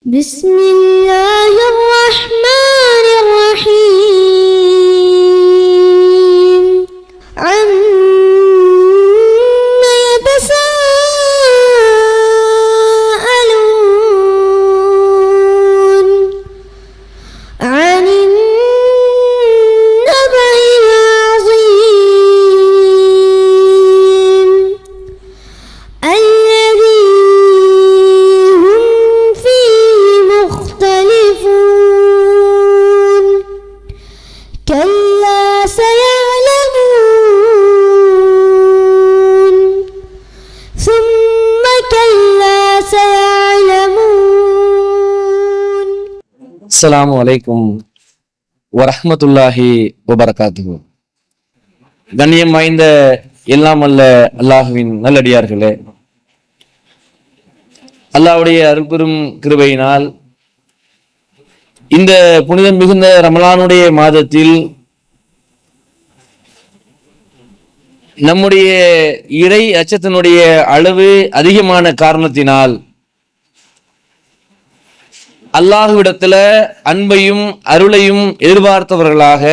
بسم الله الرحمن الرحيم عما يتساءلون عن النبأ العظيم الذي هم فيه مختلفون كلا سيعلمون ثم كلا سيعلمون. அஸ்ஸலாமு அலைக்கும் வரஹ்மத்துல்லாஹி வபரகாத்துஹு. கண்ணியம் வாய்ந்த எல்லாம் அல்ல அல்லாஹுவின் நல்லடியார்களே, அல்லாஹ்வுடைய அருள்பெரும் கிருபையினால் இந்த புனிதம் மிகுந்த ரமலானுடைய மாதத்தில் நம்முடைய இறை அச்சத்தினுடைய அளவு அதிகமான காரணத்தினால் அல்லாஹ்விடத்துல அன்பையும் அருளையும் எதிர்பார்த்தவர்களாக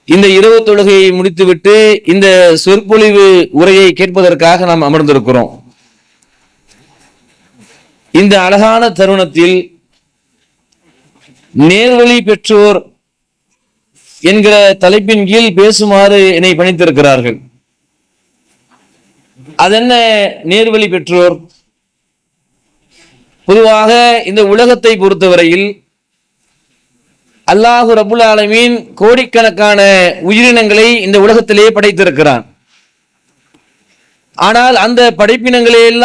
இந்த இரவு தொழுகையை முடித்துவிட்டு இந்த சொற்பொழிவு உரையை கேட்பதற்காக நாம் அமர்ந்திருக்கிறோம். இந்த அழகான தருணத்தில் நேர்வழி பெற்றோர் என்கிற தலைப்பின் கீழ் பேசுமாறு என்னை பணித்திருக்கிறார்கள். அதென்ன நேர்வழி பெற்றோர்? பொதுவாக இந்த உலகத்தை பொறுத்தவரையில் அல்லாஹு ரப்புல் ஆலமீன் கோடிக்கணக்கான உயிரினங்களை இந்த உலகத்திலே படைத்திருக்கிறான். ஆனால் அந்த படைப்பினங்களின்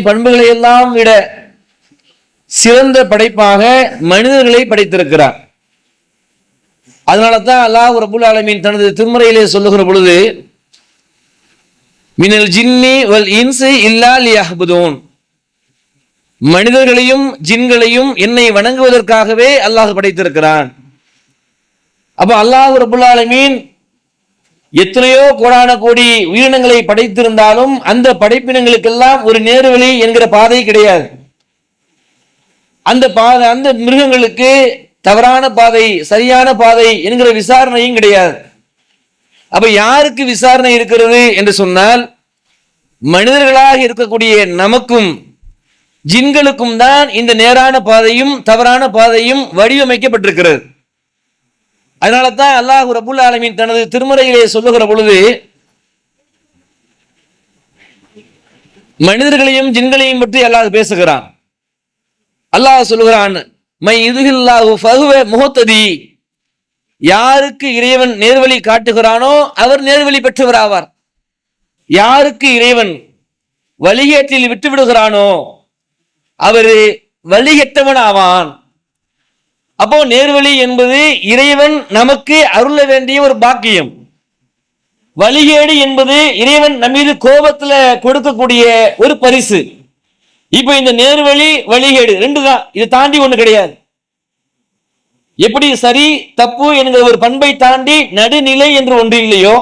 பண்புகளை எல்லாம் விட சிறந்த படைப்பாக மனிதர்களை படைத்திருக்கிறார். அதனால தான் அல்லாஹு ரப்புல் ஆலமீன் தனது திருமறையிலே சொல்லுகிற பொழுது மினல் ஜின்னி வல் இன்சி இல்லா லியஹ்புதூன், மனிதர்களையும் ஜின்களையும் என்னை வணங்குவதற்காகவே அல்லாஹ் படைத்திருக்கிறான். அப்ப அல்லாஹ் ரப்புல் ஆலமீன் எத்தனையோ கோடான கோடி உயிரினங்களை படைத்திருந்தாலும் அந்த படைப்பினங்களுக்கெல்லாம் ஒரு நேர்வழி என்கிற பாதை கிடையாது. அந்த மிருகங்களுக்கு தவறான பாதை சரியான பாதை என்கிற விசாரணையும் கிடையாது. அப்ப யாருக்கு விசாரணை இருக்கிறது என்று சொன்னால் மனிதர்களாக இருக்கக்கூடிய நமக்கும் ஜின்களுக்கும் தான் இந்த நேரான பாதையும் தவறான பாதையும் வடிவமைக்கப்பட்டிருக்கிறது. அதனால தான் அல்லாஹ் ரப்புல் ஆலமீன் தனது திருமறையிலே சொல்லுகிற பொழுது மனிதர்களையும் ஜின்களையும் பற்றி அல்லாஹ் பேசுகிறான். அல்லாஹ் சொல்லுகிறான், மை இதுகில்லாஹு ஃபஹுவ முஹ்ததி, யாருக்கு இறைவன் நேர்வழி காட்டுகிறானோ அவர் நேர்வழி பெற்றவராவார். யாருக்கு இறைவன் வழிகேட்டில் விட்டு விடுகிறானோ அவர் வழிகெட்டவன் ஆவான். அப்போ நேர்வழி என்பது இறைவன் நமக்கு அருள வேண்டிய ஒரு பாக்கியம். வழிகேடு என்பது இறைவன் நம்ம மீது கோபத்துல கொடுக்கக்கூடிய ஒரு பரிசு. இப்ப இந்த நேர்வழி வழிகேடு ரெண்டு தான், இது தாண்டி ஒண்ணு கிடையாது. எப்படி சரி தப்பு என்கிற ஒரு பண்பை தாண்டி நடுநிலை என்று ஒன்று இல்லையோ,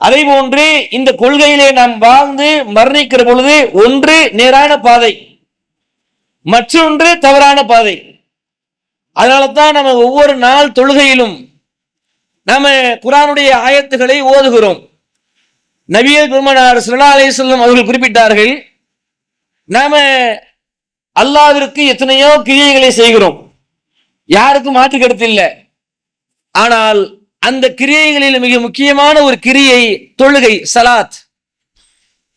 அதே போன்று இந்த கொள்கையிலே நாம் வாழ்ந்து மரணிக்கிற பொழுது ஒன்று நேரான பாதை, மற்றொன்று தவறான பாதை. அதனால தான் நம்ம ஒவ்வொரு நாள் தொழுகையிலும் நாம குர்ஆனுடைய ஆயத்துகளை ஓதுகிறோம். நபியே பெருமானார் ஸல்லல்லாஹு அலைஹி வஸல்லம் அவர்கள் குறிப்பிட்டார்கள், நாம அல்லாஹ்விற்கு எத்தனையோ கிரியைகளை செய்கிறோம், யாருக்கும் மாற்று கருத்து இல்லை. ஆனால் அந்த கிரியைகளில் மிக முக்கியமான ஒரு கிரியை தொழுகை, சலாத்.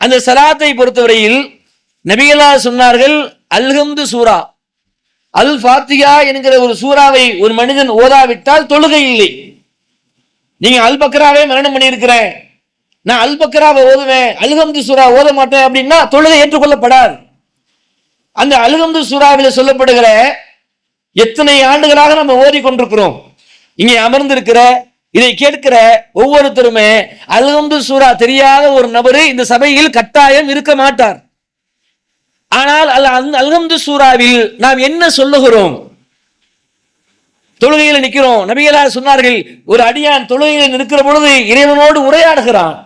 அந்த சலாத்தை பொறுத்தவரையில் நபிகளார் சொன்னார்கள், அல்ஹம்து சூரா, அல் ஃபாத்திஹா என்கிற ஒரு சூறாவை ஒரு மனிதன் ஓதாவிட்டால் தொழுகை இல்லை. நீங்க அல் பக்ராவே மரணம் பண்ணியிருக்கிறேன், நான் அல் பக்ராவை ஓதுவேன், அல்ஹம்து சூரா ஓத மாட்டேன் அப்படின்னா தொழுகை ஏற்றுக்கொள்ளப்படாது. அந்த அல்ஹம்து சூறாவில் சொல்லப்படுகிற எத்தனை ஆண்டுகளாக நம்ம ஓதிக்கொண்டிருக்கிறோம். இங்கே அமர்ந்திருக்கிற இதை கேட்கிற ஒவ்வொருத்தருமே அல்ஹம்து சூரா தெரியாத ஒரு நபரு இந்த சபையில் கட்டாயம் இருக்க மாட்டார். ஆனால் அல்ஹம்து சூராவில் நாம் என்ன சொல்லுகிறோம்? தொழுகையில் நிற்கிறோம். நபிகளார் சொன்னார்கள், ஒரு அடியான் தொழுகையில் நிற்கிற பொழுது இறைவனோடு உரையாடுகிறான்.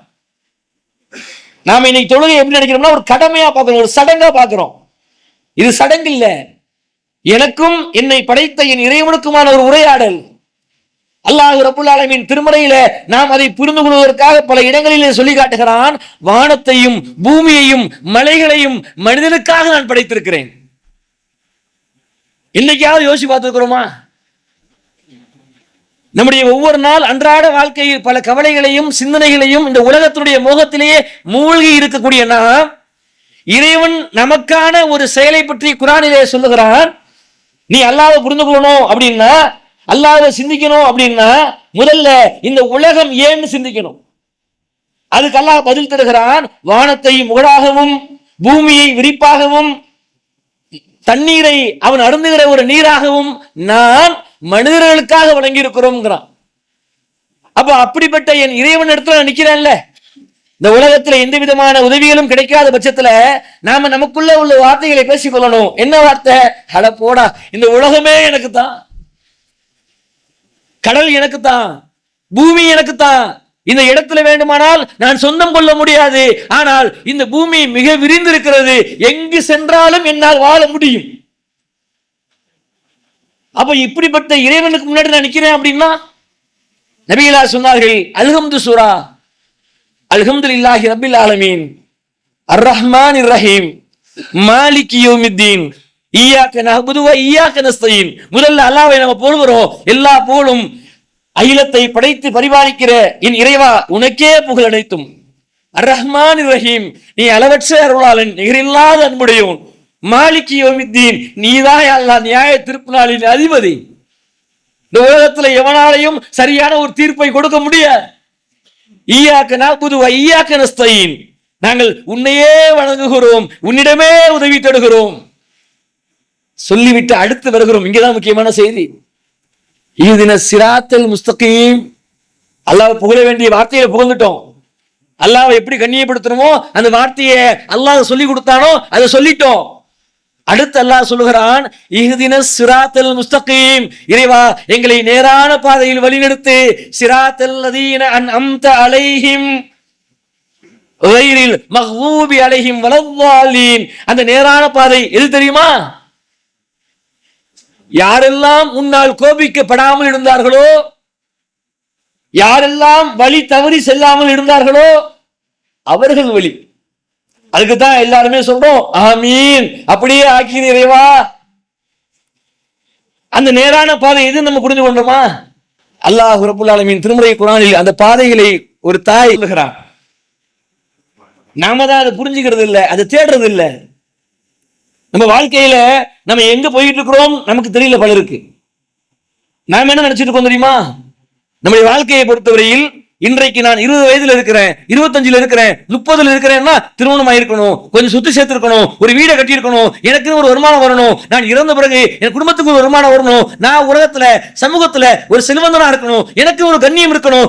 நாம இன்னைக்கு தொழுகை எப்படி நினைக்கிறோம்னா ஒரு கடமையா பார்க்கிறோம், ஒரு சடங்கா பார்க்கிறோம். இது சடங்கு இல்ல, எனக்கும் என்னை படைத்த என் இறைவனுக்குமான ஒரு உரையாடல். அல்லாஹ் ரப்புல் ஆலமீன் திருமறையில நாம் அதை புரிந்து கொள்வதற்காக பல இடங்களிலே சொல்லி காட்டுகிறான், வானத்தையும் பூமியையும் மலைகளையும் மனிதனுக்காக நான் படைத்திருக்கிறேன். இன்னைக்காவது யோசிச்சு பார்த்திருக்கிறோமா? நம்முடைய ஒவ்வொரு நாள் அன்றாட வாழ்க்கையில் பல கவலைகளையும் சிந்தனைகளையும் இந்த உலகத்தினுடைய மோகத்திலேயே மூழ்கி இருக்கக்கூடிய நாம், இறைவன் நமக்கான ஒரு செயலை பற்றி குர்ஆனிலே சொல்லுகிறான். நீ அல்லாஹ்வை புரிந்து கொள்ளணும் அப்படின்னா, அல்லாஹ்வை சிந்திக்கணும் அப்படின்னா, முதல்ல இந்த உலகம் ஏன்னு சிந்திக்கணும். அதுக்கு அல்லாஹ் பதில் தருகிறான். வானத்தை முகடாகவும் பூமியை விரிப்பாகவும் தண்ணீரை அவன் அருந்துகிற ஒரு நீராகவும் நான் மனிதர்களுக்காக வழங்கி இருக்கிறோம்ங்கிறான். அப்ப அப்படிப்பட்ட என் இறைவன் இடத்துல நான் நிக்கிறேன்ல, இந்த உலகத்துல எந்த விதமான உதவிகளும் கிடைக்காத பட்சத்துல நாம நமக்குள்ள உள்ள வார்த்தைகளை பேசிக் கொள்ளணும். என்ன வார்த்தை? அட போடா, இந்த உலகமே எனக்கு தான், கடல் எனக்கு தான், பூமி எனக்கு தான், இந்த இடத்துல வேண்டுமானால் நான் சொந்தம் கொள்ள முடியாது, ஆனால் இந்த பூமி மிக விரிந்திருக்கிறது, எங்கு சென்றாலும் என்னால் வாழ முடியும். அப்ப இப்படிப்பட்ட இறைவனுக்கு முன்னாடி நான் நிக்கிறேன் அப்படின்னா, நபிகளார் சொன்னார்கள், அல்ஹம்து சூரா, அல்ஹம்துலில்லாஹி ரப்பில் ஆலமீன், அர் ரஹ்மானிர் ரஹீம், மாலிகி யௌமித்தீன், இய்யாக நஅபுது வ இய்யாக நஸ்தஈன். முதல்ல அல்லாஹ்வை நம்ம புகழ்கிறோம். எல்லா புகழும் அகிலத்தை படைத்து பரிபாலிக்கிற என் இறைவா உனக்கே புகழ் அனைத்தும். அர் ரஹ்மானிர் ரஹீம், நீ அளவற்ற அருளாளன், நிகரில்லாத அன்புடையவன். மாலிகி யௌமித்தீன், நீதான் அல்லாஹ் நியாய தீர்ப்பு நாளின் அதிபதி. இந்த உலகத்துல எவனாலையும் சரியான ஒரு தீர்ப்பை கொடுக்க முடியாது. இய்யாக நஅபுது வ இய்யாக நஸ்தஈன், நாங்கள் உன்னையே வணங்குகிறோம், உன்னிடமே உதவி தேடுகிறோம் சொல்லிவிட்டு அடுத்து வருகிறோம். இங்கதான் முக்கியமான செய்தி. இஹ்தின ஸிராத்தல் முஸ்தகீம், அல்லாஹ் புகழ வேண்டிய வார்த்தையை புகழ்ந்துட்டோம். அல்லாஹ்வை எப்படி கண்ணியப்படுத்தணுமோ அந்த வார்த்தையை அல்லாஹ் சொல்லி கொடுத்தானோ அதை சொல்லிட்டோம். அடுத்து அல்லாஹ் சொல்லுகிறான், இஹ்தின ஸிராத்தல் முஸ்தகீம், இறைவா எங்களை நேரான பாதையில் வழிநடத்து. ஸிராத்தல் லதீன அன்அம்த அலைஹிம் கைரில் மக்தூபி அலைஹிம் வலல்லாலீன். அந்த நேரான பாதை எது தெரியுமா? யாரெல்லாம் உன்னால் கோபிக்கப்படாமல் இருந்தார்களோ, யாரெல்லாம் வழி தவறி செல்லாமல் இருந்தார்களோ அவர்கள் வழி. அதுக்குதான் எல்லாருமே சொல்றோம் ஆமீன், அப்படியே ஆக்கி இறைவா. அந்த நேரான பாதை எது நம்ம புரிந்து கொண்டோமா? அல்லாஹ் ரப்புல் ஆலமீன் திருமறை குர்ஆனில் அந்த பாதைகளை ஒரு தாய் சொல்லுகிறார். நாம தான் அதை புரிஞ்சுக்கிறது இல்லை, அதை தேடுறது இல்லை. நம்ம வாழ்க்கையில நம்ம எங்க போயிட்டு இருக்கிறோம் நமக்கு தெரியல பலருக்கு. நாம என்ன நினைச்சிட்டு இருக்கோம் தெரியுமா? நம்முடைய வாழ்க்கையை பொறுத்தவரையில் இன்றைக்கு நான் 20 வயதுல இருக்கிறேன், 25ல இருக்கிறேன், 30ல இருக்கிறேன்னா திருமணம் ஆயிருக்கணும், கொஞ்சம் சொத்து சேர்த்து இருக்கணும், ஒரு வீடை கட்டி இருக்கணும், எனக்கு ஒரு வருமானம் வரணும், நான் இறந்த பிறகு என் குடும்பத்துக்கு ஒரு வருமானம் வரணும், நான் உலகத்துல சமூகத்துல ஒரு செல்வந்தனா இருக்கணும், எனக்கு ஒரு கண்ணியம் இருக்கணும்.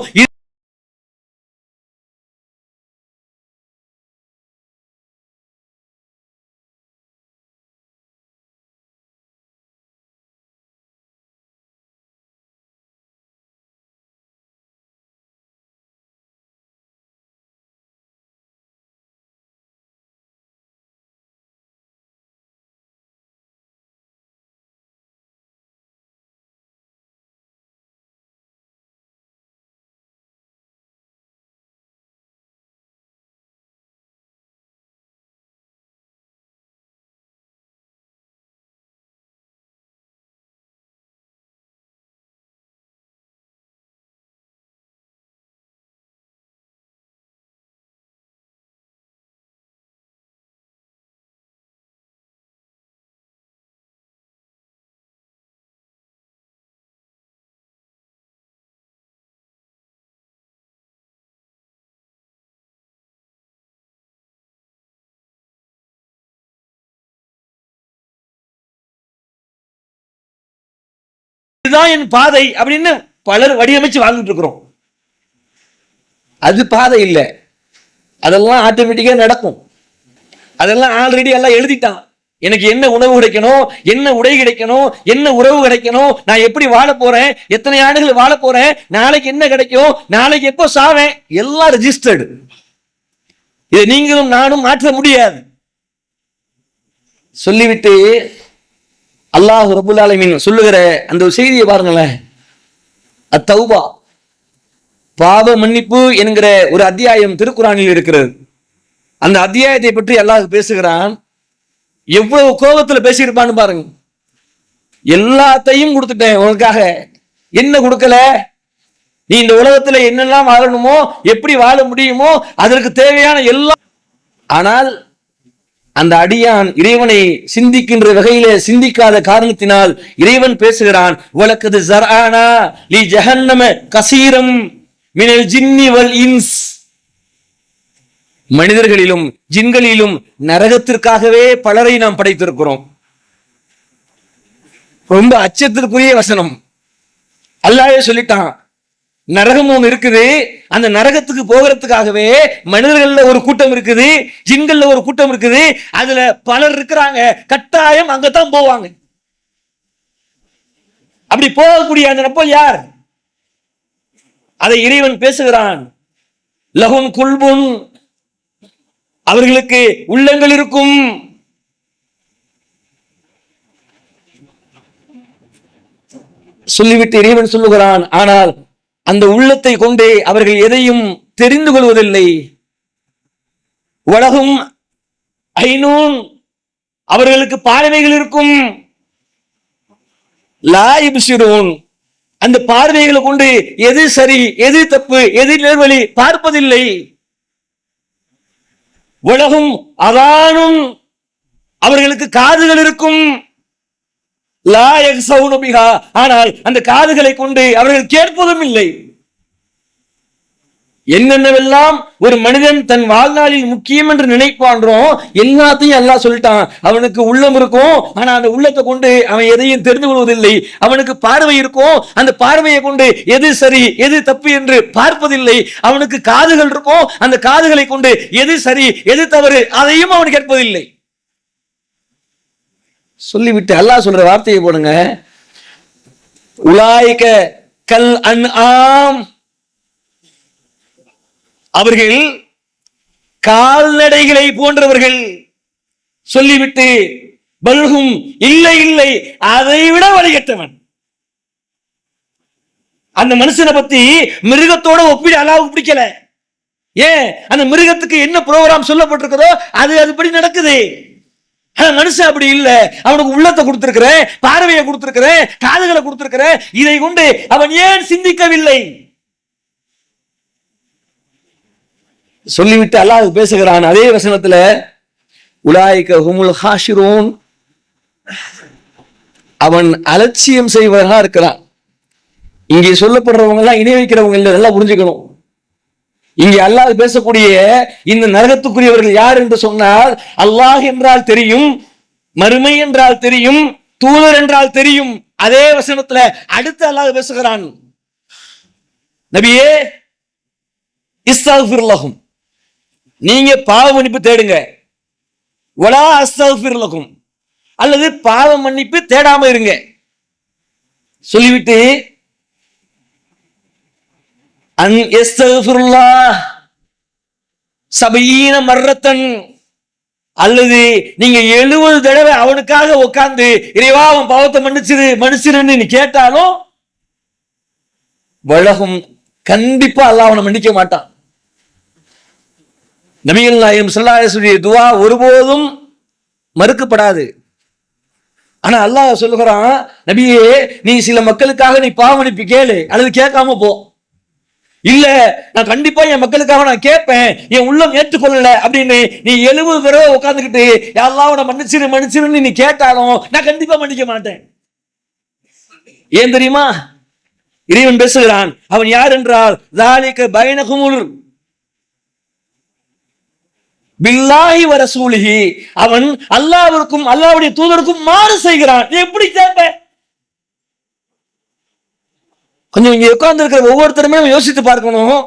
இதுதான் என் பாதை அப்படின்னு பலர் வடிவமைச்சு வாழ்ந்துட்டு இருக்கிறோம். அது பாதை இல்லை, அதெல்லாம் ஆட்டோமேட்டிக்கா நடக்கும். அதெல்லாம் ஆல்ரெடி எல்லாம் எழுதிட்டான். எனக்கு என்ன உணவு கிடைக்கணும், என்ன உடை கிடைக்கணும், என்ன உறவு கிடைக்கணும், நான் எப்படி வாழ போறேன், எத்தனை ஆண்டுகள் வாழ போறேன், நாளைக்கு என்ன கிடைக்கும், நாளைக்கு எப்போ சாவேன், எல்லாம் ரெஜிஸ்டர்டு. இதை நீங்களும் நானும் மாற்ற முடியாது. சொல்லிவிட்டு அல்லாஹ் ரப்புல் ஆலமீன் சொல்லுகிற அந்த செய்தியை பாருங்களேன். அத்தௌபா, பாவ மன்னிப்பு என்கிற ஒரு அத்தியாயம் திருக்குரானில் இருக்கிறது. அந்த அத்தியாயத்தை பற்றி அல்லாஹ் பேசுகிறான். எவ்வளவு கோபத்துல பேசியிருப்பான்னு பாருங்க. எல்லாத்தையும் கொடுத்துட்டேன் உனக்காக, என்ன கொடுக்கல? நீ இந்த உலகத்துல என்னெல்லாம் வாழணுமோ, எப்படி வாழ முடியுமோ அதற்கு தேவையான எல்லாம். ஆனால் அந்த அடியான் இறைவனை சிந்திக்கின்ற வகையிலே சிந்திக்காத காரணத்தினால் இறைவன் பேசுகிறான், வலக்கது ஸர்ஆனா லி ஜஹன்னம கஸீரம் மினல் ஜின்னி வல் இன்ஸ். மனிதர்களிலும் ஜின்களிலும் நரகத்திற்காகவே பலரை நாம் படைத்திருக்கிறோம். ரொம்ப அச்சத்திற்குரிய வசனம். அல்லாஹ்வே சொல்லிட்டான், நரகம் ஒன்று இருக்குது, அந்த நரகத்துக்கு போகிறதுக்காகவே மனிதர்கள்ல ஒரு கூட்டம் இருக்குது, ஜின்கள்ல ஒரு கூட்டம் இருக்குது, அதுல பலர் இருக்கிறாங்க, கட்டாயம் அங்கத்தான் போவாங்க. அப்படி போகக்கூடிய அந்த நபர் யார்? அதை இறைவன் பேசுகிறான். லஹும் குல்புன், அவர்களுக்கு உள்ளங்கள் இருக்கும். சொல்லிவிட்டு இறைவன் சொல்லுகிறான், ஆனால் அந்த உள்ளத்தை கொண்டே அவர்கள் எதையும் தெரிந்து கொள்வதில்லை. வலகும் ஐனூன், அவர்களுக்கு பார்வைகள் இருக்கும். லா யுப்சிரூன், அந்த பார்வைகளை கொண்டு எது சரி எது தப்பு எது நேர்வழி பார்ப்பதில்லை. வலகும் அதானும், அவர்களுக்கு காதுகள் இருக்கும். லா யக்ஸவுன பிஹா, ஆனால் அந்த காதுகளை கொண்டு அவர்கள் கேட்பதும் இல்லை. என்னென்னவெல்லாம் ஒரு மனிதன் தன் வாழ்நாளில் முக்கியம் என்று நினைப்பான்றோ எல்லாத்தையும் அல்லாஹ் சொல்லிட்டான். அவனுக்கு உள்ளம் இருக்கும், ஆனா அந்த உள்ளத்தை கொண்டு அவன் எதையும் தெரிந்து கொள்வதில்லை. அவனுக்கு பார்வை இருக்கும், அந்த பார்வையை கொண்டு எது சரி எது தப்பு என்று பார்ப்பதில்லை. அவனுக்கு காதுகள் இருக்கும், அந்த காதுகளை கொண்டு எது சரி எது தவறு அதையும் அவன் கேட்பதில்லை. சொல்லிவிட்டு அல்லாஹ் சொல்ற வார்த்தையை போடுங்க, உலாயிக கல் அன்ஆம், அவர்கள் கால்நடைகளை போன்றவர்கள். சொல்லிவிட்டு பல்கும், இல்லை இல்லை அதை விட வழிகட்டவன். அந்த மனுஷனை பத்தி மிருகத்தோட ஒப்பிட அல்லாஹ்வுக்கு பிடிக்கல. ஏன்? அந்த மிருகத்துக்கு என்ன ப்ரோக்ராம் சொல்லப்பட்டிருக்கிறதோ அது அதுபடி நடக்குது. மனுஷன் அப்படி இல்ல. அவனுக்கு உள்ளத்தை கொடுத்திருக்கிறேன், பார்வையை கொடுத்திருக்கிறேன், காதுகளை கொடுத்திருக்கிறேன், இதை கொண்டு அவன் ஏன் சிந்திக்கவில்லை? சொல்லிவிட்டு அல்லாஹ் பேசுகிறான் அதே வசனத்துல, உலாயிக ஹுமுல் ஹாஷிரூன், அவன் அலட்சியம் செய்வதாக இருக்கிறான். இங்கே சொல்லப்படுறவங்க எல்லாம் இணை வைக்கிறவங்க இல்லை, நல்லா புரிஞ்சுக்கணும். இங்கே அல்லாஹ் பேசக்கூடிய இந்த நரகத்துக்குரியவர்கள் யார் என்று சொன்னால், அல்லாஹ் என்றால் தெரியும், மறுமை என்றால் தெரியும், தூதர் என்றால் தெரியும். அதே வசனத்துல அடுத்து அல்லாஹ் பேசுகிறான், நபியே இஸ்தக்ஃபிர் லஹும், நீங்க பாவ மன்னிப்பு தேடுங்க. வலா அஸ்தக்ஃபிர் லஹும், அல்லது பாவ மன்னிப்பு தேடாம இருங்க. சொல்லிவிட்டு அன் யஸ்தக்ஃபிருல்லாஹ் சபீன மர்ரத்தன், அல்லது நீங்க 70 தடவை அவனுக்காக உட்கார்ந்து இறைவா அவன் பாவத்தை மன்னிச்சிருன்னு நீ கேட்டாலும் வலகும், கண்டிப்பா அல்லாஹ் அவனை மன்னிக்க மாட்டான். நபிகள் நாயகம் ஸல்லல்லாஹு அலைஹி வஸல்லம் துஆ ஒருபோதும் மறுக்கப்படாது. ஆனா அல்லாஹ் சொல்லுகிறான், நபியே நீ சில மக்களுக்காக நீ பாவ மன்னிப்பு கேளு, அல்லது கேட்காம போ. இல்ல நான் கண்டிப்பா என் மக்களுக்காக நான் கேட்பேன், என் உள்ளம் ஏற்றுக்கொள்ளல அப்படின்னு நீ 70 தடவை உட்கார்ந்துக்கிட்டு யா அல்லாஹ் அவனை மன்னிச்சிருன்னு நீ கேட்டாலும் நான் கண்டிப்பா மன்னிக்க மாட்டேன். ஏன் தெரியுமா? இறைவன் பேசுகிறான், அவன் யார் என்றால் ذَلِكَ بَيْنَهُمُ பில்லாஹி வ ரசூலிஹி, அவன் அல்லாஹ்விற்கும் அல்லாஹ்வுடைய தூதருக்கும் மாறு செய்கிறான். எப்படி கேட்ப? கொஞ்சம் இங்க உட்கார்ந்து இருக்கிற ஒவ்வொருத்தருமே யோசித்து பார்க்கணும்.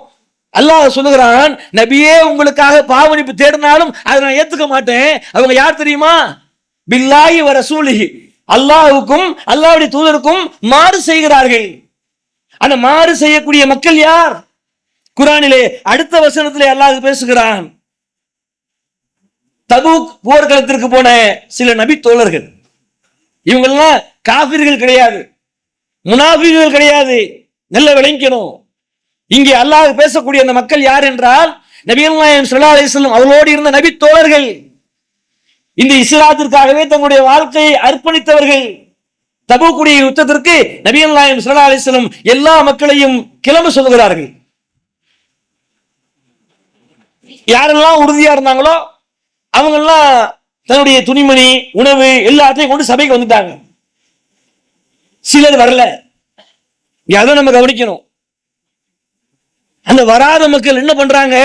அல்லாஹ் சொல்லுகிறான், நபியே உங்களுக்காக பாவ மன்னிப்பு தேடினாலும் அதை நான் ஏத்துக்க மாட்டேன். அவங்க யார் தெரியுமா? பில்லாஹி வ ரசூலிஹி, அல்லாஹ்வுக்கும் அல்லாஹ்வுடைய தூதருக்கும் மாறு செய்கிறார்கள். அந்த மாறு செய்யக்கூடிய மக்கள் யார்? குர்ஆனிலே அடுத்த வசனத்திலே அல்லாஹ் பேசுகிறான், தபூக் போர்க்களத்திற்கு போன சில நபி தோழர்கள், இவங்கெல்லாம் காபிர்கள் கிடையாது, முனாஃபிகள் கிடையாது. நல்ல விளங்கணும். இங்கே அல்லாஹ் பேசக்கூடிய அந்த மக்கள் யார் என்றால் நபிகள் நாயகம் ஸல்லல்லாஹு அலைஹி வஸல்லம் அவர்களோடு இருந்த நபி தோழர்கள், இந்த இஸ்லாத்திற்காகவே தங்களுடைய வாழ்க்கையை அர்ப்பணித்தவர்கள். தபூக்குடைய யுத்தத்திற்கு நபிகள் நாயகம் ஸல்லல்லாஹு அலைஹி வஸல்லம் எல்லா மக்களையும் கிளம்ப சொல்கிறார்கள். யாரெல்லாம் உறுதியா இருந்தாங்களோ அவங்க எல்லாம் தன்னுடைய துணிமணி, உணவு எல்லாத்தையும் கொண்டு சபைக்கு வந்துட்டாங்க. சிலர் வரல. அதை நம்ம கவனிக்கணும். அந்த வராத மக்கள் என்ன பண்றாங்க?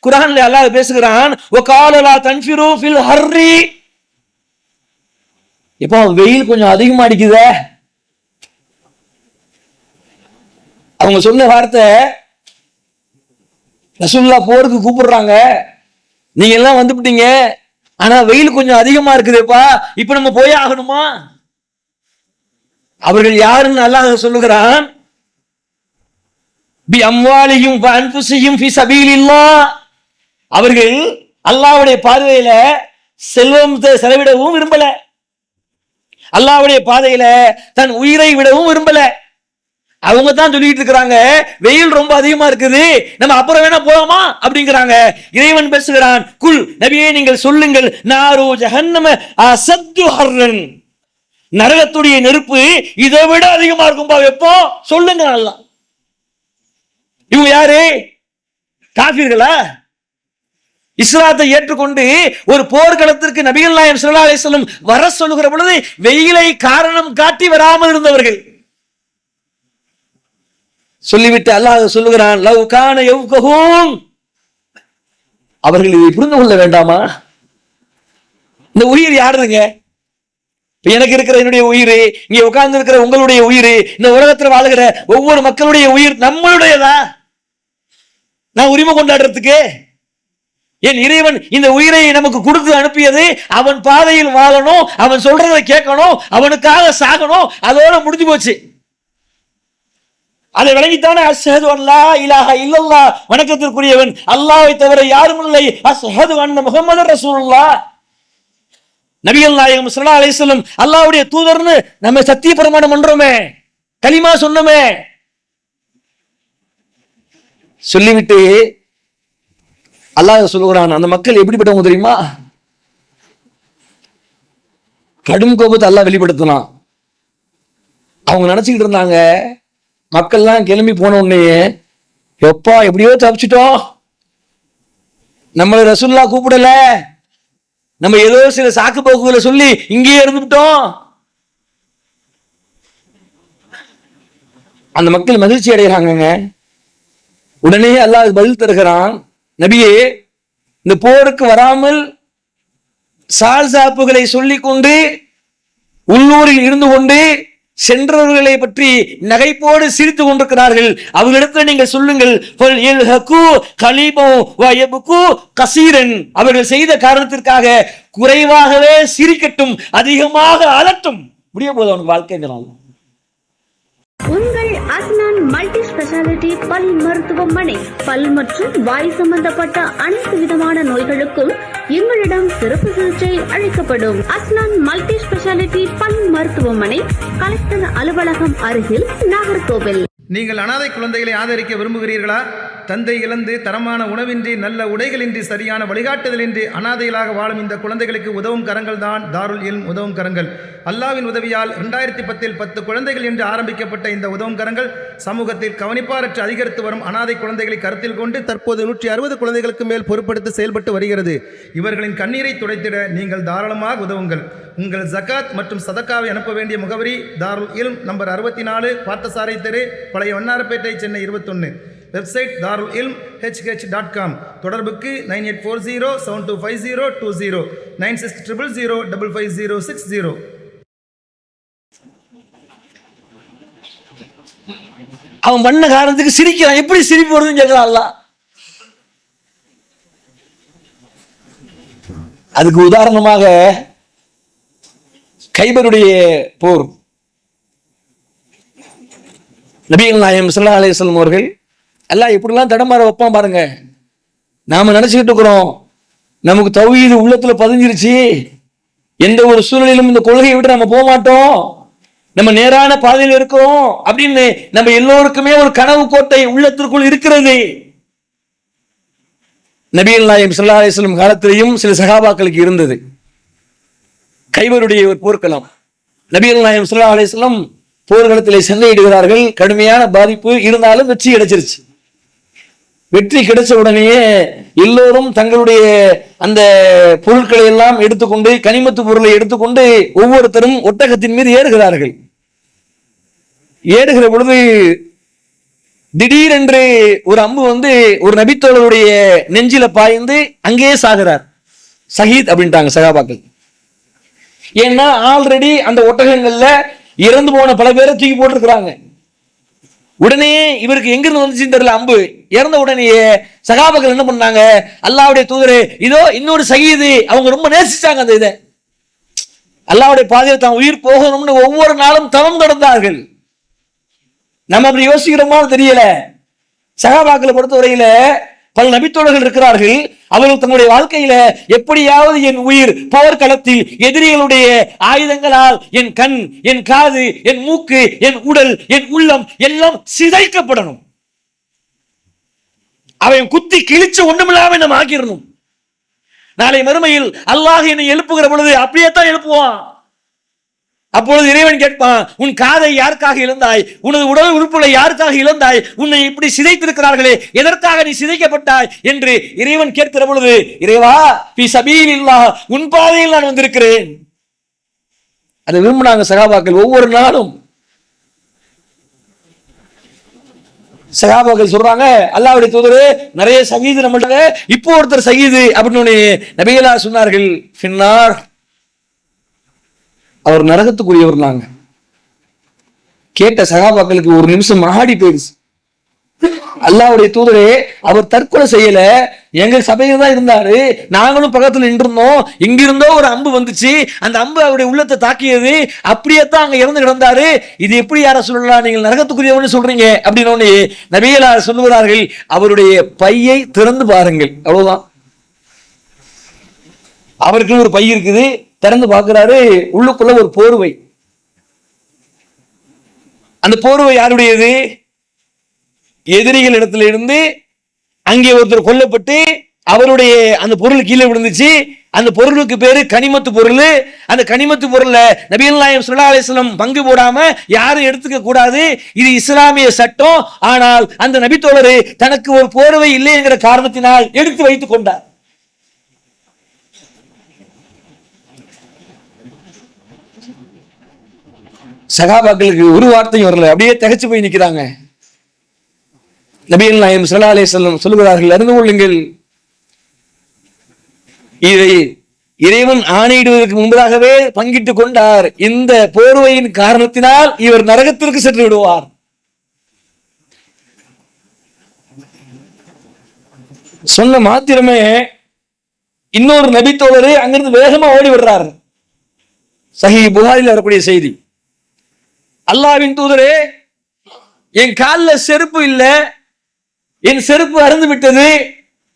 குர்ஆன்ல அல்லாஹ் பேசுகிறான், வகால லா தன்ஃபிரு ஃபில் ஹர்ரி. இப்போ வெயில் கொஞ்சம் அதிகமா அடிக்குதே. அவங்க சொன்ன வார்த்தை, ரசூலுல்லாஹ் போருக்கு கூப்பிடுறாங்க, நீங்க எல்லாம் வந்துட்டீங்க, ஆனா வெயில் கொஞ்சம் அதிகமா இருக்குதுப்பா, இப்ப நம்ம போய் ஆகணுமா? அவர்கள் யாருன்னு அல்லாஹ் சொல்லுகிறான், பி அம்வாலிஹிம் வ அன்ஃபுஸிஹிம் ஃபீ ஸபீலில்லாஹ். அவர்கள் அல்லாஹ்வுடைய பார்வையில செல்வத்தை செலவிடவும் விரும்பல, அல்லாஹ்வுடைய பாதையில தன் உயிரை விடவும் விரும்பல. அவங்க தான் சொல்லிட்டு இருக்கிறாங்க, வெயில் ரொம்ப அதிகமா இருக்குது, நம்ம அப்புறம் வேணா போலாமா அப்படிங்கிறாங்க. இறைவன் பேசுகிறான், குல் நபியே நீங்கள் சொல்லுங்கள், நாரு ஜஹன்னம அஸத்து ஹர்ரன். நரகத்துடைய நெருப்பு இதை விட அதிகமா இருக்கும்பா, எப்போ சொல்லுங்க. அல்லாஹ் இவங்க யாரு? காஃபிர்களா? இஸ்லாத்தை ஏற்றுக்கொண்டு ஒரு போர்க்களத்திற்கு நபிகள் நாயகம் ஸல்லல்லாஹு அலைஹி வஸல்லம் வர சொல்லுகிற பொழுது வெயிலை காரணம் காட்டி வராமல் இருந்தவர்கள். சொல்லிவிட்டு அல்லாஹ் சொல்லுகிறான், லவ் கான யஃகஹூன். அவர்கள் இதை புரிந்து கொள்ள வேண்டாமா? இந்த உயிர் யாருங்க? எனக்கு இருக்கிற என்னுடைய உயிர், இங்க உட்கார்ந்து இருக்கிற உங்களுடைய உயிர், இந்த உலகத்தில் வாழுகிற ஒவ்வொரு மக்களுடைய உயிர் நம்மளுடையதா? நான் உரிமை கொண்டாடுறதுக்கு? என் இறைவன் இந்த உயிரை நமக்கு கொடுத்து அனுப்பியது அவன் பாதையில் வாழணும், அவன் சொல்றதை கேட்கணும், அவனுக்காக சாகணும், அதோட முடிஞ்சு போச்சு. அதை விளங்கித்தானே அஷ்ஹது அல்லா இலாஹ இல்லல்லாஹ், வணக்கத்திற்குரியவன் அல்லாஹ்வை தவிர யாரும் இல்லை, அஷ்ஹது அன்ன முஹம்மதர் ரசூலுல்லாஹ். நபிகள் நாயகம் ஸல்லல்லாஹு அலைஹி வஸல்லம் அல்லாஹ்வுடைய தூதர்னு நம்ம சத்திய பிரமாணம் பண்றோமே, கலிமா சொன்னோமே. சொல்லிவிட்டு அல்லாஹ் சொல்லுகிறான், அந்த மக்கள் எப்படிப்பட்டவங்க தெரியுமா? கடும் கோபத்தை அல்லாஹ் வெளிப்படுத்தினான். அவங்க நினைச்சுக்கிட்டு இருந்தாங்க, மக்கள்லாம் கிளம்பி போன உடனே எப்பா எப்படியோ தப்பிச்சிட்டோம், நம்மள ரசூலுல்லாஹ் கூப்பிடல, நம்ம ஏதோ சில சாக்கு போக்குகளை சொல்லி இங்கேயே இருந்துட்டோம். அந்த மக்கள் மகிழ்ச்சி அடைகிறாங்க. உடனே அல்லாஹ் பதில் தருகிறான், நபியே இந்த போருக்கு வராமல் சால் சாப்புகளை சொல்லிக் கொண்டு உள்ளூரில் இருந்து கொண்டு சென்றவர்களை பற்றி நகைப்போடு சிரித்து கொண்டிருக்கிறார்கள். அவர்களிடத்தில் நீங்கள் சொல்லுங்கள், அவர்கள் செய்த காரணத்திற்காக குறைவாகவே சிரிக்கட்டும், அதிகமாக அலட்டும். முடிய போது அவனுக்கு வாழ்க்கைங்கிறான். உங்கள் அஸ்னான் மல்டி ஸ்பெஷாலிட்டி பல் மருத்துவமனை. பல் மற்றும் வாய் சம்பந்தப்பட்ட அனைத்து விதமான நோய்களுக்கும் எங்களிடம் சிறப்பு சிகிச்சை அளிக்கப்படும். அஸ்னான் மல்டி ஸ்பெஷாலிட்டி பல் மருத்துவமனை, கலெக்டர் அலுவலகம் அருகில், நாகர்கோவில். நீங்கள் அனாதை குழந்தைகளை ஆதரிக்க விரும்புகிறீர்களா? தந்தை இழந்து தரமான உணவின்றி, நல்ல உடைகளின்றி, சரியான வழிகாட்டுதலின்றி அனாதைகளாக வாழும் இந்த குழந்தைகளுக்கு உதவும் கரங்கள் தான் தாருல் இல்ம் உதவும் கரங்கள். அல்லாவின் உதவியால் 2010 10 குழந்தைகள் என்று ஆரம்பிக்கப்பட்ட இந்த உதவும் கரங்கள் சமூகத்தில் கவனிப்பாரற்று அதிகரித்து வரும் அனாதை குழந்தைகளை கருத்தில் கொண்டு தற்போது 160 குழந்தைகளுக்கு மேல் பொறுப்படுத்தி செயல்பட்டு வருகிறது. இவர்களின் கண்ணீரை துடைத்திட நீங்கள் தாராளமாக உதவுங்கள். உங்கள் ஜகாத் மற்றும் சதக்காவை அனுப்ப வேண்டிய முகவரி தாருல் இல்ம், நம்பர் 64, பார்த்தசாரை தெரு, பழைய வண்ணாரப்பேட்டை, சென்னை 21. வெப்சைட் தாருல் இல்ம் hh.com. தொடர்புக்கு 9840725020 9600055060. அவன் பண்ண காரணத்துக்கு சிரிக்கிறான். எப்படி சிரிப்பு வருதுன்னு கேட்கிறான் அல்லாஹ். அதுக்கு உதாரணமாக கைபருடைய போர், நபிகள் நாயகம் ஸல்லல்லாஹு அலைஹி வஸல்லம் அவர்கள் அல்லாஹ் எப்படிலாம் தடமாற வைப்பான் பாருங்க. நாம நினைச்சுக்கிட்டு இருக்கிறோம் நமக்கு தௌஹீது உள்ளத்துல பதிஞ்சிருச்சு. எந்த ஒரு சூழ்நிலையிலும் இந்த கொள்கையை விட்டு நம்ம போக மாட்டோம், நம்ம நேரான பாதையில் இருக்கிறோம் அப்படின்னு நம்ம எல்லோருக்குமே ஒரு கனவு கோட்டை உள்ளத்திற்குள் இருக்கிறது. நபிகள் நாயகம் ஸல்லல்லாஹு அலைஹி வஸல்லம் காலத்திலேயும் சில சஹாபாக்களுக்கு இருந்தது. கைபருடைய ஒரு போர்க்களம். நபிகள் நாயகம் ஸல்லல்லாஹு அலைஹி வஸல்லம் போர்க்களத்திலே சண்டையிடுகிறார்கள். கடுமையான பாதிப்பு இருந்தாலும் வெற்றி கிடைச்சிருச்சு. வெற்றி கிடைச்ச உடனேயே எல்லோரும் தங்களுடைய அந்த பொருட்களை எல்லாம் எடுத்துக்கொண்டு, கனிமத்து பொருளை எடுத்துக்கொண்டு ஒவ்வொருத்தரும் ஒட்டகத்தின் மீது ஏறுகிறார்கள். ஏறுகிற பொழுது திடீரென்று ஒரு அம்பு வந்து ஒரு நபித்தோழருடைய நெஞ்சில பாய்ந்து அங்கேயே சாகிறார். ஷஹீத் அப்படின்ட்டாங்க சகாபாக்கள். ஏன்னா ஆல்ரெடி அந்த ஒட்டகங்கள்ல இறந்து போன பல பேரை தூக்கி போட்டிருக்கிறாங்க. உடனே இவருக்கு எங்கிருந்து வந்துச்சுன்னு தெரியல அம்பு. இறந்த உடனேயே சகாபாக்கள் என்ன பண்ணாங்க, அல்லாஹ்வுடைய தூதரே இதோ இன்னொரு ஷஹீது. அவங்க ரொம்ப நேசிச்சாங்க அந்த இதை. அல்லாஹ்வுடைய பாதையில் தான் உயிர் போகணும்னு ஒவ்வொரு நாளும் தவம் கடந்தார்கள். நம்ம அப்படி யோசிக்கிறோமா தெரியல. சகாபாக்களை பொறுத்தவரையில பல நபித்தோழர்கள் இருக்கிறார்கள். அவர்கள் தங்களுடைய வாழ்க்கையில எப்படியாவது என் உயிர் போர்க்களத்தில் எதிரிகளுடைய ஆயுதங்களால் என் கண், என் காது, என் மூக்கு, என் உடல், என் உள்ளம் எல்லாம் சிதைக்கப்படணும், அவன் குத்தி கிழிச்சு ஒண்ணுமில்லாம நம்ம ஆக்கிடணும். நாளை மறுமையில் அல்லாஹ் என்னை எழுப்புகிற பொழுது அப்படியே தான் எழுப்புவான். அப்பொழுது இறைவன் கேட்பான், உன் காதை யாருக்காக இழந்தாய், உனது உடல் உறுப்புகளை யாருக்காக இழந்தாய், உன்னை இப்படி சிதைத்திருக்கிறார்களே எதற்காக நீ சிதைக்கப்பட்டாய் என்று இறைவன் கேட்கிற பொழுது, இறைவா ஃபீ சபீலில்லாஹ், உன் பாதையில் நான் வந்திருக்கிறேன். அதை விரும்பினாங்க சகாபாக்கள். ஒவ்வொரு நாளும் சகாபாக்கள் சொல்றாங்க, அல்லாஹ்வுடைய தூதரே நிறைய ஷஹீது நம்மள்ட்ட, இப்போ ஒருத்தர் ஷஹீது அப்படின்னு நபிகளா சொன்னார்கள். ஃபின்னார், அவர் நரகத்துக்குரியவர். நாங்க கேட்ட சகாபாக்களுக்கு ஒரு நிமிஷம் ஆடி போயிடுச்சு. அல்லாஹ்வுடைய தூதரே அவர் தற்கொலை செய்யல, எங்க சபையில தான் இருந்தாரு, நாங்களும் பக்கத்துல நின்றுருந்தோம், இங்கிருந்தோ ஒரு அம்பு வந்துச்சு, அந்த அம்பு அவருடைய உள்ளத்தை தாக்கியது, அப்படியே தான் அங்க இறந்து கிடந்தாரு. இது எப்படி யார சொல்லலாம், நீங்கள் நரகத்துக்குரியவன்னு சொல்றீங்க அப்படின்னு நபிகளார் சொல்லுகிறார்கள், அவருடைய பையை திறந்து பாருங்கள். அவ்வளவுதான். அவருக்கு ஒரு பை இருக்குது, திறந்து பார்க்கிறாரு, உள்ளுக்குள்ள ஒரு போர்வை. அந்த போர்வை யாருடையது? எதிரிகள் இடத்துல இருந்து அங்கே ஒருத்தர் கொல்லப்பட்டு அவருடைய அந்த பொருள் கீழே விழுந்துச்சு. அந்த பொருளுக்கு பேரு கனிமத்து பொருள். அந்த கனிமத்து பொருள்ல நபிகள் நாயகம் ஸல்லல்லாஹு அலைஹி வஸல்லம் பங்கு போடாம யாரும் எடுத்துக்க கூடாது, இது இஸ்லாமிய சட்டம். ஆனால் அந்த நபித்தோழரு தனக்கு ஒரு போர்வை இல்லை என்கிற காரணத்தினால் எடுத்து வைத்துக் கொண்டார். சகாபாக்களுக்கு ஒரு வார்த்தையும் வரல, அப்படியே திகைச்சு போய் நிக்கிறாங்க. நபிகள் நாயகம் ஸல்லல்லாஹு அலைஹி வஸல்லம் சொல்லுகிறார்கள், அறிந்து கொள்ளுங்கள், இதை இறைவன் ஆணையிடுவதற்கு முன்பதாகவே பங்கிட்டுக் கொண்டார். இந்த போர்வையின் காரணத்தினால் இவர் நரகத்திற்கு சென்று விடுவார். சொன்ன மாத்திரமே இன்னொரு நபித்தோழரு அங்கிருந்து வேகமா ஓடி விடுறார். சஹீஹ் புகாரில் வரக்கூடிய செய்தி. அல்லாஹ்வின் தூதரே, என் காலில் செருப்பு இல்ல, என் செருப்பு அறுந்து விட்டது,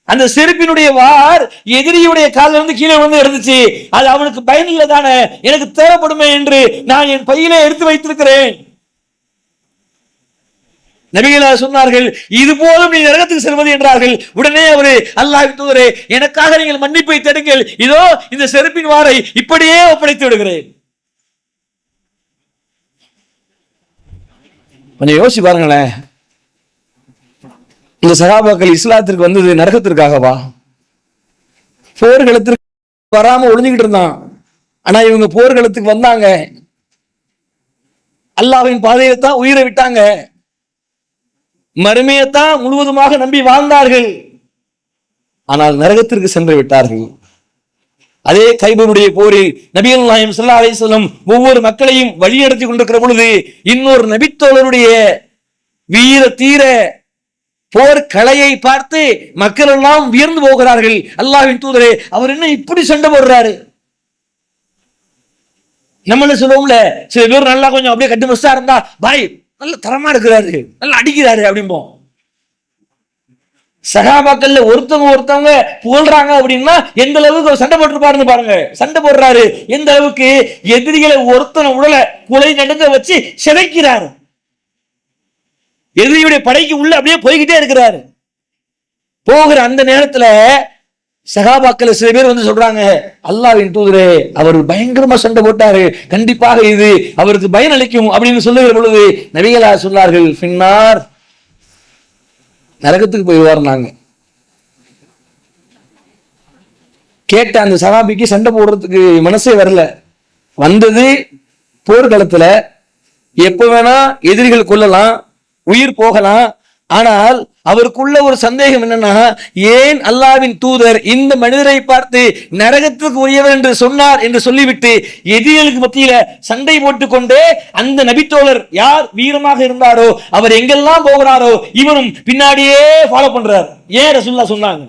அந்த செருப்பினுடைய வார் எதிரியுடைய காலில் இருந்து கீழே விழுந்து இருந்துச்சு, அது அவனுக்கு பயன் இல்லை தானே, எனக்கு தேவைப்படுமே என்று நான் என் பையிலே எடுத்து வைத்திருக்கிறேன். நபிகளார் சொன்னார்கள், இது போதும் நீ நரகத்துக்கு செல்வது என்றார்கள். உடனே அவரு, அல்லாஹ்வின் தூதரே, எனக்காக நீங்கள் மன்னிப்பை தேடுங்கள், இதோ இந்த செருப்பின் வாரை இப்படியே ஒப்படைத்து விடுகிறேன். கொஞ்சம் யோசிச்சு பாருங்களேன், இந்த சகாபாக்கள் இஸ்லாத்திற்கு வந்தது நரகத்திற்காகவா? போர்களத்திற்கு வராம ஒளிஞ்சுக்கிட்டு இருந்தான். ஆனா இவங்க போர்களத்துக்கு வந்தாங்க, அல்லாஹ்வின் பாதையைத்தான் உயிரை விட்டாங்க, மறுமையைத்தான் முழுவதுமாக நம்பி வாழ்ந்தார்கள். ஆனால் நரகத்திற்கு சென்று விட்டார்கள். அதே கைபருடைய போரில் நபிகள் நாயகம் ஸல்லல்லாஹு அலைஹி வஸல்லம் ஒவ்வொரு மக்களையும் வழிநடத்தி கொண்டிருக்கிற பொழுது இன்னொரு நபித்தோழருடைய வீர தீர போர் கலையை பார்த்து மக்கள் எல்லாம் வியந்து போகிறார்கள். அல்லாஹ்வின் தூதரே, அவர் என்ன இப்படி சண்டை போடுறாரு? நம்மள சொல்லுவோம்ல, சில பேர் நல்லா கொஞ்சம் அப்படியே கட்டுமஸ்தா இருந்தா, பாய் நல்ல தரமா இருக்கிறாரு, நல்லா அடிக்கிறாரு அப்படிம்போம். சகாபாக்கள்ல ஒருத்தவங்க புகழ்றாங்க அப்படின்னா எந்த அளவுக்கு சண்டை போட்டுருப்பாருன்னு பாருங்க. சண்டை போடுறாரு எந்த அளவுக்கு, எதிரிகளை ஒருத்தனை உடலை குலை நடுங்க வச்சு சிதைக்கிறாரு. எதிரியுடைய படைக்கு உள்ள அப்படியே போய்கிட்டே இருக்கிறாரு. போகிற அந்த நேரத்துல சகாபாக்கள் சில பேர் வந்து சொல்றாங்க, அல்லாஹ்வின் தூதரே, அவர் பயங்கரமா சண்டை போட்டாரு, கண்டிப்பாக இது அவருக்கு பயன் அளிக்கும் அப்படின்னு சொல்லுகிற பொழுது நபிகளா சொன்னார்கள், பின்னார் நரகத்துக்கு போய்வார். நாங்க கேட்ட அந்த சகாபிக்கு சண்டை போடுறதுக்கு மனசே வரல. வந்தது போர்க்களத்துல எப்ப வேணா எதிரிகள் கொள்ளலாம், உயிர் போகலாம். ஆனால் அவருக்குள்ள ஒரு சந்தேகம் என்னன்னா, ஏன் அல்லாஹ்வின் தூதர் இந்த மனிதரை பார்த்து நரகத்துக்கு உரியவர் என்று சொன்னார் என்று சொல்லிவிட்டு எதிரிகளுக்கு மத்தியில சண்டை போட்டுக் கொண்டே அந்த நபித்தோழர் யார் வீரமாக இருந்தாரோ அவர் எங்கெல்லாம் போகிறாரோ இவரும் பின்னாடியே ஃபாலோ பண்றார். ஏன் ரசூலுல்லாஹ் சொன்னாங்க?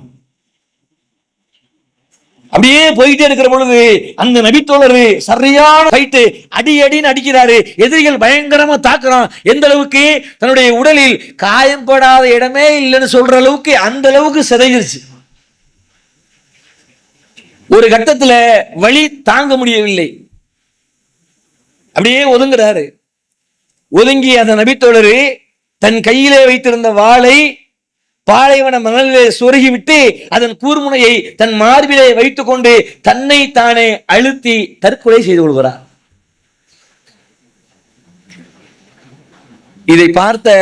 அப்படியே போயிட்டே இருக்கிற பொழுது அந்த நபித்தோழர் சரியான ஃபைட்டு, அடின்னு அடிக்கிறாரு. எதிரிகள் பயங்கரமா தாக்குறான். எந்த அளவுக்கு தன்னுடைய உடலில் காயம்படாத இடமே இல்லைன்னு சொல்ற அளவுக்கு அந்த அளவுக்கு சிதைஞ்சிருச்சு. ஒரு கட்டத்துல வலி தாங்க முடியவில்லை, அப்படியே ஒதுங்குறாரு. ஒதுங்கி அந்த நபித்தோழர் தன் கையிலே வைத்திருந்த வாளை பாலைவன மணலிலே சொருகிவிட்டு அதன் கூர்முனையை தன் மார்பிலே வைத்துக் கொண்டு தன்னை தானே அழுத்தி தற்கொலை செய்து கொள்கிறார். இதை பார்த்த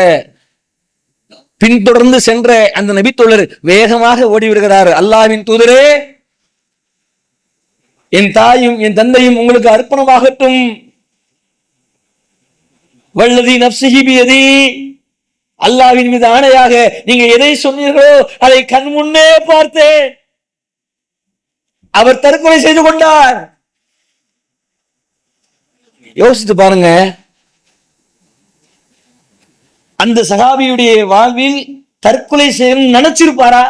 பின்தொடர்ந்து சென்ற அந்த நபித்தோழர் வேகமாக ஓடிவிடுகிறார். அல்லாஹ்வின் தூதரே, என் தாயும் என் தந்தையும் உங்களுக்கு அர்ப்பணமாகட்டும். வல்லதி நஃப்ஸிஹி பியதி, அல்லாஹ்வின் மீது ஆணையாக நீங்க எதை சொன்னீர்களோ அதை கண் முன்னே பார்த்தேன். அவர் தற்கொலை செய்து கொண்டார். யோசித்து பாருங்க, அந்த சஹாபியுடைய வாழ்வில் தற்கொலை செய்ய நினைச்சிருப்பாரா?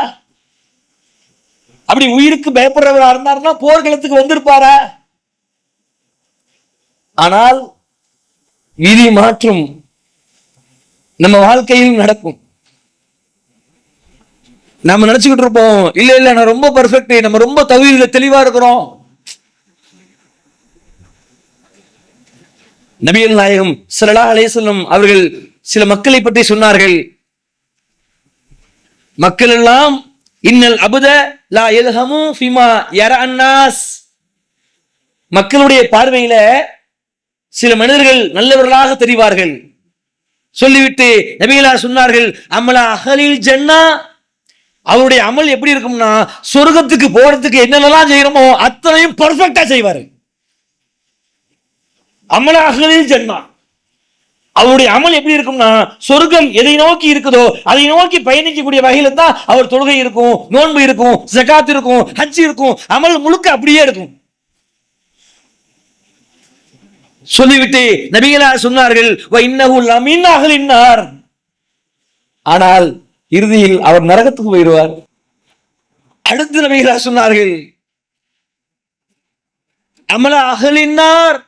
அப்படி உயிருக்கு பயப்படுறவரா இருந்தாருன்னா போர்க்களத்துக்கு வந்திருப்பாரா? ஆனால் விதி மாற்றும் நம்ம வாழ்க்கையில் நடக்கும். நம்ம நினைச்சுக்கிட்டு இருப்போம், இல்ல நான் ரொம்ப பெர்ஃபெக்ட், நம்ம ரொம்ப தௌஹீதுல தெளிவா இருக்கிறோம். நபிகள் நாயகம் ஸல்லல்லாஹு அலைஹி வஸல்லம் அவர்கள் சில மக்களை பற்றி சொன்னார்கள். மக்கள் எல்லாம் இன்னல் அபுத லா யல்ஹமு ஃபிமா யரா அன்னாஸ், மக்களுடைய பார்வையில சில மனிதர்கள் நல்லவர்களாக தெரிவார்கள். சொல்லிவிட்டு நபிகளார் சொன்னார்கள், அமலா அஹலில் ஜன்னா, அவருடைய அமல் எப்படி இருக்கும்னா சொர்க்கத்துக்கு போறதுக்கு என்னென்னலாம் செய்யணுமோ அத்தனையும் பர்ஃபெக்டா செய்வாரு. அமலா அஹலில் ஜன்னா, அவருடைய அமல் எப்படி இருக்கும்னா சொர்க்கம் எதை நோக்கி இருக்குதோ அதை நோக்கி பயணிக்கக்கூடிய வகையில தான் அவர் தொழுகை இருக்கும், நோன்பு இருக்கும், ஜகாத் இருக்கும், ஹஜ் இருக்கும், அமல் முழுக்க அப்படியே இருக்கும். சொல்லிவிட்டு நபிகளார் சொன்னார்கள், ஆனால் இறுதியில் அவர் நரகத்துக்கு போயிடுவார். அடுத்து நபிகளார் சொன்னார்கள், அமலா அகலின்னார்,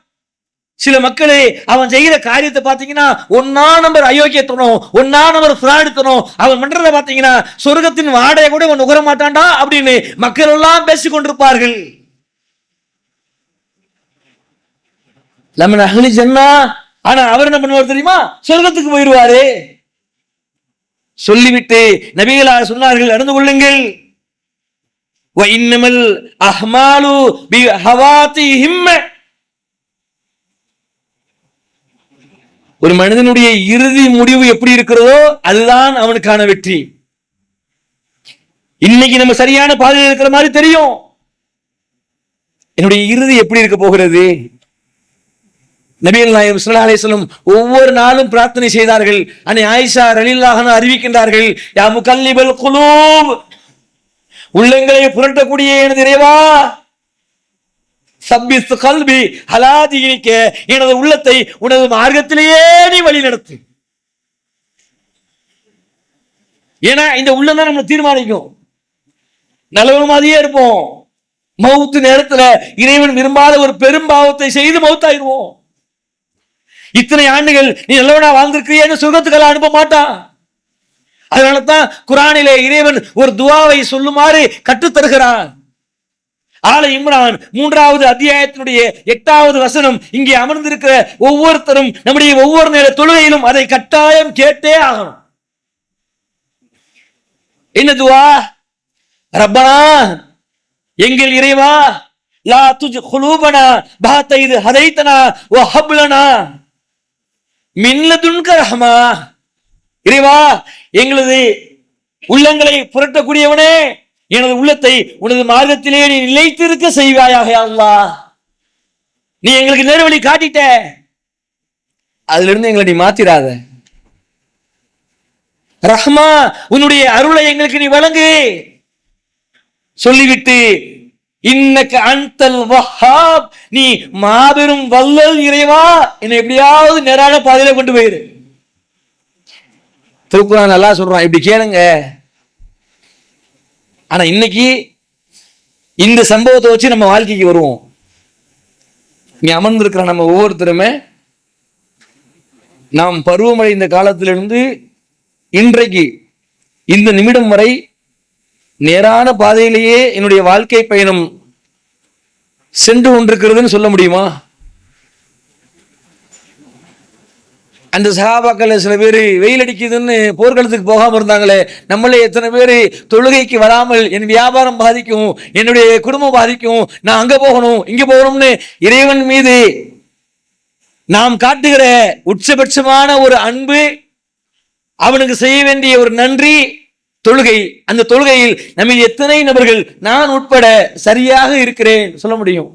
சில மக்களே அவன் செய்கிற காரியத்தை பாத்தீங்கன்னா ஒன்னா நம்பர் அயோக்கியத்தனம், ஒன்னா நம்பர் ஃப்ராடுத்தனம், அவன் பண்றதை பாத்தீங்கன்னா சொர்க்கத்தின் வாடையை கூட அவன் நுகர மாட்டான்டா அப்படின்னு மக்கள் எல்லாம் பேசிக் கொண்டிருப்பார்கள். லமன் அஹ்லி ஜன்னா, ஆனா அவர் என்ன பண்ணுவார் தெரியுமா? சொர்க்கத்துக்கு போயிடுவாரு. சொல்லிவிட்டு நபிகளார் சொன்னார்கள், அறிந்து கொள்ளுங்கள், வ இன்னமல் அஹ்மாலு பிஹவாதிஹிம், ஒரு மனிதனுடைய இறுதி முடிவு எப்படி இருக்கிறதோ அதுதான் அவனுக்கான வெற்றி. இன்னைக்கு நம்ம சரியான பாதையில் இருக்கிற மாதிரி தெரியும், என்னுடைய இறுதி எப்படி இருக்க போகிறது? நபிகள் நாயகம் ஸல்லல்லாஹு அலைஹி வஸல்லம் ஒவ்வொரு நாளும் பிரார்த்தனை செய்தார்கள். அன்னை ஆயிஷா ரலியல்லாஹு அன்ஹா அறிவிக்கின்றார்கள், யா முகல்லிபல் குலூப், உள்ளங்களை புரட்டக்கூடிய எனது இறைவா, சப்பிஸ் கல்பி அலா தீனிக, எனது உள்ளத்தை உனது மார்க்கத்திலேயே நீ வழி நடத்து. ஏன்னா இந்த உள்ளம் தான் நம்ம தீர்மானிக்கும். நல்லவரு மாதிரியே இருப்போம், மௌத்து நேரத்துல இறைவன் விரும்பாத ஒரு பெரும் பாவத்தை செய்து மௌத்தாயிருவோம். இத்தனை ஆண்டுகள் நீ நல்லவனா வாழ்ந்திருக்கிறியன்னு சொர்க்கத்துக்கெல்லாம் அனுப்ப மாட்டான். அதனால தான் குர்ஆனிலே இறைவன் ஒரு துஆவை சொல்லுமாறு கற்றுத் தருகிறான். ஆல இம்ரான் 3வது அத்தியாயத்தினுடைய 8வது வசனம். இங்கே அமர்ந்திருக்கிற ஒவ்வொருத்தரும் நம்முடைய ஒவ்வொரு நேர தொழுகையிலும் அதை கட்டாயம் கேட்டே ஆகணும். என்ன துஆ? ரப்பனா, எங்கள் இறைவா, லா துஜ் குலூபனா பஅத இத் ஹதைதனா வ ஹப் லனா மின் லதுன்க ரஹ்மா. இறைவா, எங்களது உள்ளங்களை புரட்டக்கூடியவனே, எனது உள்ளத்தை உனது மார்க்கத்திலே நீ நிலைத்திருக்க செய்வாயாக அல்லாஹ். நீ எங்களுக்கு நேர்வழி காட்டிட்ட, அதுல இருந்து எங்களை நீ மாத்திராத. ரஹ்மா, உன்னுடைய அருளை எங்களுக்கு நீ வழங்கு. சொல்லிவிட்டு இன்னக அன்தல் வஹ்ஹாப், நீ மாபெரும் வல்லல் இறைவா, என்னை எப்படியாவது நேரான பாதையில கொண்டு போயிரு. திருக்குர்ஆன் நல்லா சொல்றான், இப்படி கேளுங்க. ஆனா இன்னைக்கு இந்த சம்பவத்தை வச்சு நம்ம வாழ்க்கைக்கு வருவோம். இங்க அமர்ந்திருக்கிற நம்ம ஒவ்வொருத்தருமே நாம் பருவமழை இந்த காலத்திலிருந்து இன்றைக்கு இந்த நிமிடம் வரை நேரான பாதையிலேயே என்னுடைய வாழ்க்கை பயணம் சென்று கொண்டிருக்கிறதுன்னு சொல்ல முடியுமா? அந்த சஹாபாக்கள் சில பேர் வெயில் அடிக்குதுன்னு போர்க்களத்துக்கு போகாம இருந்தாங்களே, நம்மளே எத்தனை பேர் தொழுகைக்கு வராமல் என் வியாபாரம் பாதிக்கும், என்னுடைய குடும்பம் பாதிக்கும், நான் அங்க போகணும் இங்க போகணும்னு இறைவன் மீது நாம் காட்டுகிற உச்சபட்சமான ஒரு அன்பு, அவனுக்கு செய்ய வேண்டிய ஒரு நன்றி தொழுகை. அந்த தொழுகையில் நம்ம எத்தனை நபர்கள் நான் உட்பட சரியாக இருக்கிறேன் சொல்ல முடியும்?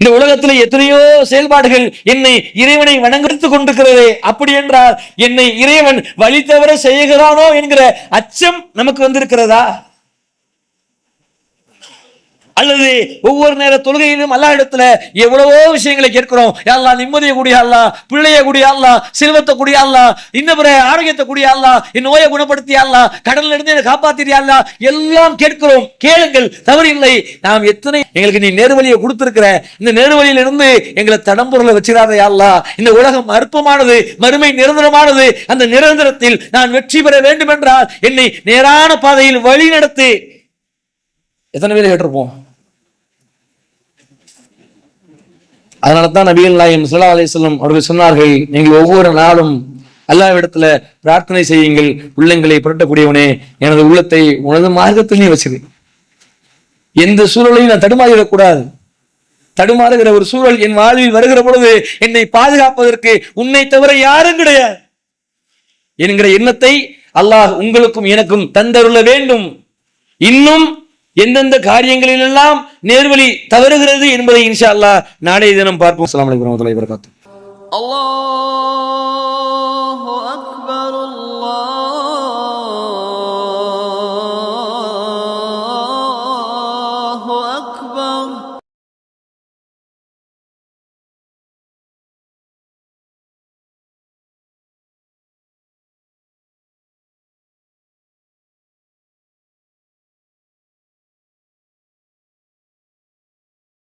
இந்த உலகத்தில் எத்தனையோ செயல்பாடுகள் என்னை இறைவனை வணங்கடித்துக் கொண்டிருக்கிறது. அப்படி என்றால் என்னை இறைவன் வழி தவற செய்கிறானோ என்கிற அச்சம் நமக்கு வந்திருக்கிறதா? அல்லது ஒவ்வொரு நேர தொழுகையிலும் அல்லாஹ் இடத்துல எவ்வளவோ விஷயங்களை கேட்கிறோம். யா அல்லாஹ், நிம்மதியை கூடிய அல்லாஹ், பிள்ளையை கூடிய அல்லாஹ், செல்வத்தை கூடிய அல்லாஹ், இன்னும் ஆரோக்கியத்தை கூடிய அல்லாஹ், என் நோயை குணப்படுத்திய அல்லாஹ், கடல்ல இருந்து என்னை காப்பாத்திய அல்லாஹ், எல்லாம் கேட்கிறோம். கேளுங்கள், தவறில்லை. நாம் எத்தனை எங்களுக்கு நீ நேர்வழியை கொடுத்திருக்கிற, இந்த நேர்வழியில இருந்து எங்களை தடம்பொருளை வச்சிடாதே அல்லாஹ். இந்த உலகம் அற்பமானது, மறுமை நிரந்தரமானது. அந்த நிரந்தரத்தில் நான் வெற்றி பெற வேண்டும் என்றால் என்னை நேரான பாதையில் வழி நடத்து. எத்தனை பேர் கேட்டிருப்போம்? அதனால தான் நபிகள் நாயகம் ஸல்லல்லாஹு அலைஹி வஸல்லம் அவர்கள் சொன்னார்கள், நீங்கள் ஒவ்வொரு நாளும் அல்லாஹ்விடத்துல பிரார்த்தனை செய்யுங்கள், உள்ளங்களை புரட்டக்கூடியவனே, எனது உள்ளத்தை உனது மார்க்கத்தில் நீ வச்சிரு. எந்த சூழலையும் நான் தடுமாறிடக்கூடாது. தடுமாறுகிற ஒரு சூழல் என் வாழ்வில் வருகிற பொழுது என்னை பாதுகாப்பதற்கு உன்னை தவிர யாரும் கிடையாது என்கிற எண்ணத்தை அல்லாஹ் உங்களுக்கும் எனக்கும் தந்தருள வேண்டும். இன்னும் எந்தெந்த காரியங்களில் எல்லாம் நேர்வழி தவறுகிறது என்பதை இன்ஷா அல்லாஹ் நாளைய தினம் பார்ப்போம். அஸ்ஸலாமு அலைக்கும் வரஹ்மத்துல்லாஹி வபரகாத்துஹு. அல்லாஹ்